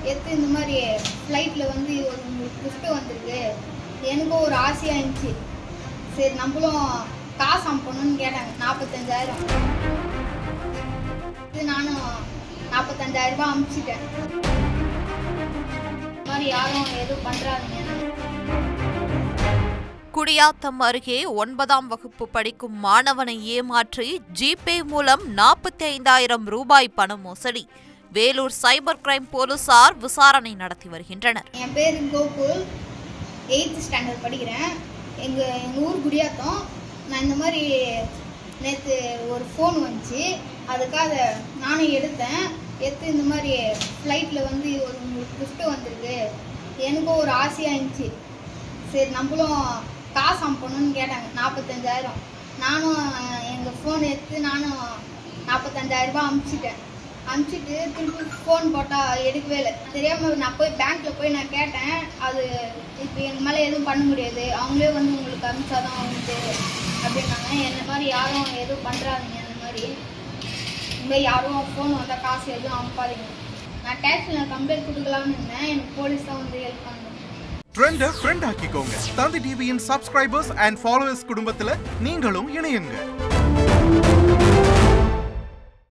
எடுத்து இந்த மாதிரி ஃப்ளைட்டில் வந்து ஒரு கிஃப்ட் வந்திருக்கு. எனக்கும் ஒரு ஆசையாக இருந்துச்சு. சரி நம்மளும் காசு அனுப்பணும்னு கேட்டாங்க. 45,000. இது நானும் 45,000 ரூபாய் அனுப்பிச்சிட்டேன். இந்த மாதிரி யாரும் எதுவும் பண்ணுறாதீங்க. குடியாத்தம் அருகே 9ஆம் வகுப்பு படிக்கும் மாணவனை ஏமாற்றி ஜிபே மூலம் 45,000 ரூபாய் பண மோசடி. வேலூர் சைபர் கிரைம் போலீசார் விசாரணை நடத்தி வருகின்றனர். என் பேர் கோகுல், 8th ஸ்டாண்டர்ட் படிக்கிறேன். எங்கள் ஊர் குடியாத்தம். நான் இந்த மாதிரி நேற்று ஒரு ஃபோன் வந்துச்சு, அதுக்காக நானும் எடுத்து இந்த மாதிரி ஃப்ளைட்டில் வந்து ஒரு கிஃப்ட் வந்திருக்கு. எனக்கும் ஒரு ஆசையாக இருந்துச்சு. சரி நம்மளும் காசு அனுப்பணும்னு கேட்டாங்க. 45,000. நானும் எங்கள் ஃபோன் எடுத்து நானும் 45,000 ரூபாய் அனுப்பிச்சிட்டு திருப்பி ஃபோன் போட்டால் எடுக்கவே இல்லை. தெரியாமல் நான் போய் பேங்க்கில் போய் நான் கேட்டேன். அது இப்போ எங்கள் மேலே எதுவும் பண்ண முடியாது, அவங்களே வந்து உங்களுக்கு அனுப்பிச்சாதான் வந்து அப்படின்னாங்க. என்ன மாதிரி யாரும் எதுவும் பண்ணுறாதீங்க. அந்த மாதிரி யாரும் ஃபோன் வந்தால் காசு எதுவும் அனுப்பாதீங்க. நான் டேக்ஸில் கம்ப்ளைண்ட் கொடுக்கலான்னு இருந்தேன். எனக்கு போலீஸ் தான் வந்து ஹெல்ப் பண்ணாங்க. ட்ரெண்டை ஃப்ரெண்ட் ஆக்கிக்கோங்க. தந்தி டிவியின் சப்ஸ்கிரைபர்ஸ் அண்ட் ஃபாலோவர்ஸ் குடும்பத்தில் நீங்களும் இணையுங்க.